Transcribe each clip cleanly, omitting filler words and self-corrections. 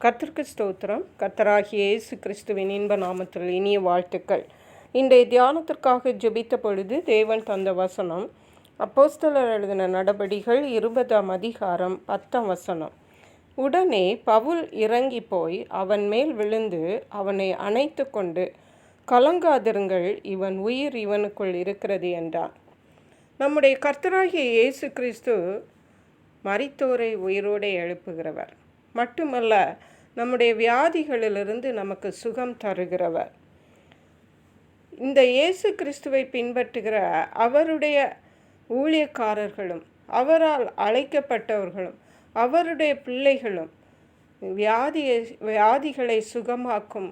கர்த்தருக்கு ஸ்தோத்திரம். கர்த்தராகிய இயேசு கிறிஸ்துவின் இன்ப நாமத்தில் இனிய வாழ்த்துக்கள். இன்றைய தியானத்திற்காக ஜெபித்த பொழுது தேவன் தந்த வசனம் அப்போஸ்தலர் எழுதின நடபடிகள் 20ஆம் அதிகாரம் 10ஆம் வசனம். உடனே பவுல் இறங்கி போய் அவன் மேல் விழுந்து அவனை அணைத்து கொண்டு, கலங்காதிருங்கள், இவன் உயிர் இவனுக்குள் இருக்கிறது என்றான். நம்முடைய கர்த்தராகிய இயேசு கிறிஸ்து மரித்தோரை உயிரோடு எழுப்புகிறவர் மட்டுமல்ல, நம்முடைய வியாதிகளிலிருந்து நமக்கு சுகம் தருகிறவர். இந்த இயேசு கிறிஸ்துவை பின்பற்றுகிற அவருடைய ஊழியக்காரர்களும் அவரால் அழைக்கப்பட்டவர்களும் அவருடைய பிள்ளைகளும் வியாதிகளை சுகமாக்கும்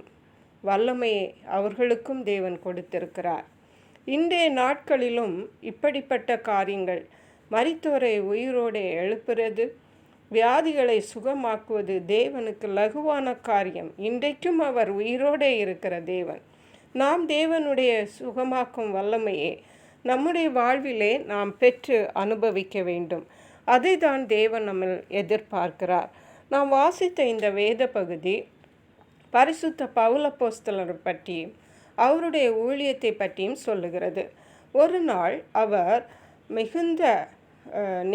வல்லமையை அவர்களுக்கும் தேவன் கொடுத்திருக்கிறார். இன்றைய நாட்களிலும் இப்படிப்பட்ட காரியங்கள், மரித்தோரை உயிரோடு எழுப்புறது, வியாதிகளை சுகமாக்குவது தேவனுக்கு லகுவான காரியம். இன்றைக்கும் அவர் உயிரோடே இருக்கிற தேவன். நாம் தேவனுடைய சுகமாக்கும் வல்லமையை நம்முடைய வாழ்விலே நாம் பெற்று அனுபவிக்க வேண்டும். அதை தான் தேவன் நம்ம எதிர்பார்க்கிறார். நாம் வாசித்த இந்த வேத பகுதி பரிசுத்த பவுல் அப்போஸ்தலரை பற்றியும் அவருடைய ஊழியத்தை பற்றியும் சொல்லுகிறது. ஒரு நாள் அவர் மிகுந்த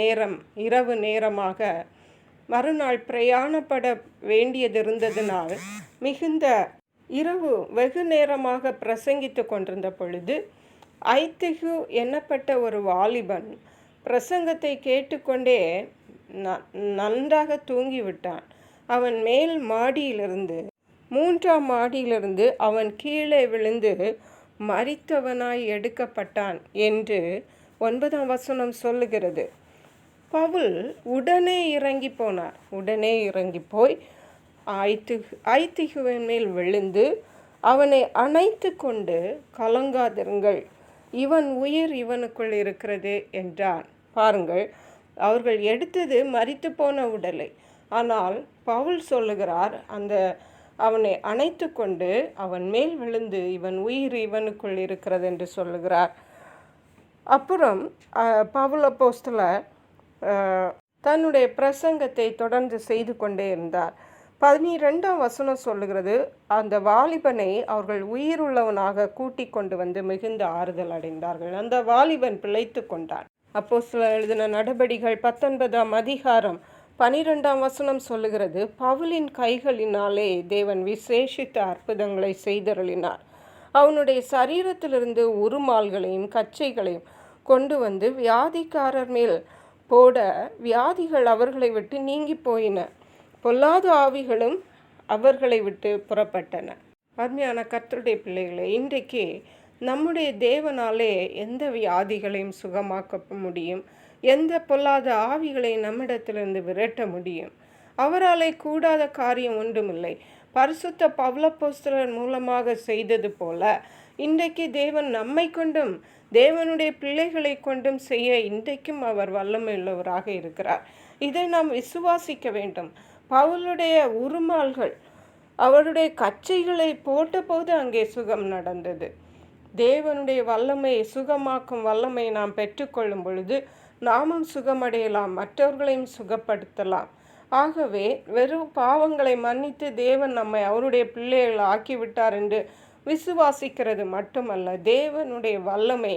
நேரம், இரவு நேரமாக மறுநாள் பிரயாணப்பட வேண்டியது இருந்ததினால் மிகுந்த இரவு வெகு நேரமாக பிரசங்கித்து கொண்டிருந்த பொழுது ஐத்திகு எண்ணப்பட்ட ஒரு வாலிபன் பிரசங்கத்தை கேட்டுக்கொண்டே நன்றாக தூங்கிவிட்டான். அவன் மேல் மாடியிலிருந்து 3ஆம் மாடியிலிருந்து அவன் கீழே விழுந்து மரித்தவனாய் எடுக்கப்பட்டான் என்று 9ஆம் வசனம் சொல்லுகிறது. பவுல் உடனே இறங்கி போனார். உடனே இறங்கி போய் ஐத்திகுவின் மேல் விழுந்து அவனை அணைத்து கொண்டு, கலங்காதிருங்கள், இவன் உயிர் இவனுக்குள் இருக்கிறது என்றான். பாருங்கள், அவர்கள் எடுத்தது மரித்து போன உடலை. ஆனால் பவுல் சொல்லுகிறார், அவனை அணைத்து கொண்டு அவன் மேல் விழுந்து, இவன் உயிர் இவனுக்குள் இருக்கிறது என்று சொல்லுகிறார். அப்புறம் பவுல் அப்போஸ்தலர் தன்னுடைய பிரசங்கத்தை தொடர்ந்து செய்து கொண்டே இருந்தார். 12ஆம் வசனம் சொல்லுகிறது, அந்த வாலிபனை அவர்கள் உயிருள்ளவனாக கூட்டி கொண்டு வந்து மிகுந்த ஆறுதல் அடைந்தார்கள். அந்த வாலிபன் பிழைத்து கொண்டான். அப்போஸ்தலர் எழுதின நடபடிகள் 19ஆம் அதிகாரம் 12ஆம் வசனம் சொல்லுகிறது, பவுலின் கைகளினாலே தேவன் விசேஷித்த அற்புதங்களை செய்தருளினார். அவனுடைய சரீரத்திலிருந்து உருமால்களையும் கச்சைகளையும் கொண்டு வந்து வியாதிக்காரர் மேல் போட வியாதிகள் அவர்களை விட்டு நீங்கி போயின. பொல்லாத ஆவிகளும் அவர்களை விட்டு புறப்பட்டன. அருமையான கர்த்தருடைய பிள்ளைகளை, இன்றைக்கு நம்முடைய தேவனாலே எந்த வியாதிகளையும் சுகமாக்க முடியும், எந்த பொல்லாத ஆவிகளை நம்மிடத்திலிருந்து விரட்ட முடியும். அவராலே கூடாத காரியம் ஒன்றுமில்லை. பரிசுத்த பவுல் அப்போஸ்தலர் மூலமாக செய்தது போல இன்றைக்கு தேவன் நம்மை கொண்டும் தேவனுடைய பிள்ளைகளை கொண்டும் செய்ய இன்றைக்கும் அவர் வல்லமை உள்ளவராக இருக்கிறார். இதை நாம் விசுவாசிக்க வேண்டும். பவுலுடைய உருமால்கள், அவருடைய கச்சைகளை போட்டபோது அங்கே சுகம் நடந்தது. தேவனுடைய வல்லமை, சுகமாக்கும் வல்லமை நாம் பெற்றுக்கொள்ளும் பொழுது நாமும் சுகமடையலாம், மற்றவர்களையும் சுகப்படுத்தலாம். ஆகவே வெறும் பாவங்களை மன்னித்து தேவன் நம்மை அவருடைய பிள்ளைகள் ஆக்கிவிட்டார் என்று விசுவாசிக்கிறது மட்டுமல்ல, தேவனுடைய வல்லமை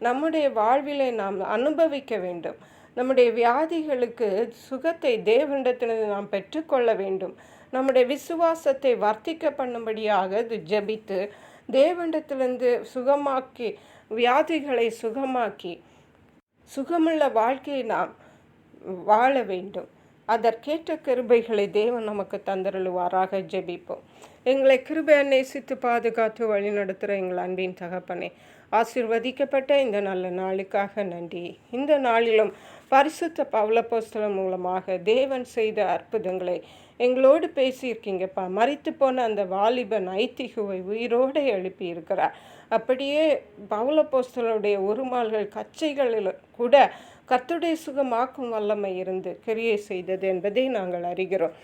நம்முடைய வாழ்விலே நாம் அனுபவிக்க வேண்டும். நம்முடைய வியாதிகளுக்கு சுகத்தை தேவனிடத்திலிருந்து நாம் பெற்றுக்கொள்ள வேண்டும். நம்முடைய விசுவாசத்தை வர்த்திக்க பண்ணும்படியாக ஜெபித்து தேவனிடத்திலிருந்து சுகமாக்கி, வியாதிகளை சுகமாக்கி சுகமுள்ள வாழ்க்கையை நாம் வாழ வேண்டும். அதற்கேற்ற கிருபைகளை தேவன் நமக்கு தந்தருளுவாராக. ஜெபிப்போம். எங்களை கிருபையை நேசித்து பாதுகாத்து வழி நடத்துகிற எங்கள் அன்பின் தகப்பனே, ஆசீர்வதிக்கப்பட்ட இந்த நல்ல நாளுக்காக நன்றி. இந்த நாளிலும் பரிசுத்த பவுல் அப்போஸ்தலர் மூலமாக தேவன் செய்த அற்புதங்களை எங்களோடு பேசியிருக்கீங்கப்பா. மரித்து போன அந்த வாலிபன் ஐத்திகுவை உயிரோடு எழுப்பி இருக்கிறார். அப்படியே பவுல் அப்போஸ்தலருடைய உருமால்கள், கச்சைகளில் கூட கர்த்தருடைய சுகமாக்கும் வல்லமை இருந்து கிரியை செய்தது என்பதை நாங்கள் அறிகிறோம்.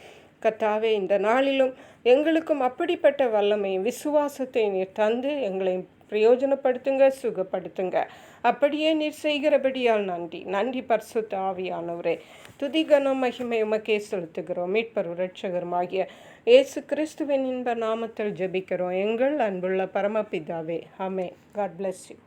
கர்த்தாவே, இந்த நாளிலும் எங்களுக்கும் அப்படிப்பட்ட வல்லமையும் விசுவாசத்தை நீர் தந்து எங்களை பிரயோஜனப்படுத்துங்க, சுகப்படுத்துங்க. அப்படியே நீர் செய்கிறபடியால் நன்றி. நன்றி பரிசுத்த ஆவியானவரே. துதி கனம் மகிமை உமக்கே செலுத்துகிறோம். மீட்பரும் இரட்சகருமாகிய இயேசு கிறிஸ்துவின் இன்ப நாமத்தில் ஜெபிக்கிறோம் எங்கள் அன்புள்ள பரமபிதாவே. ஆமென். God bless you.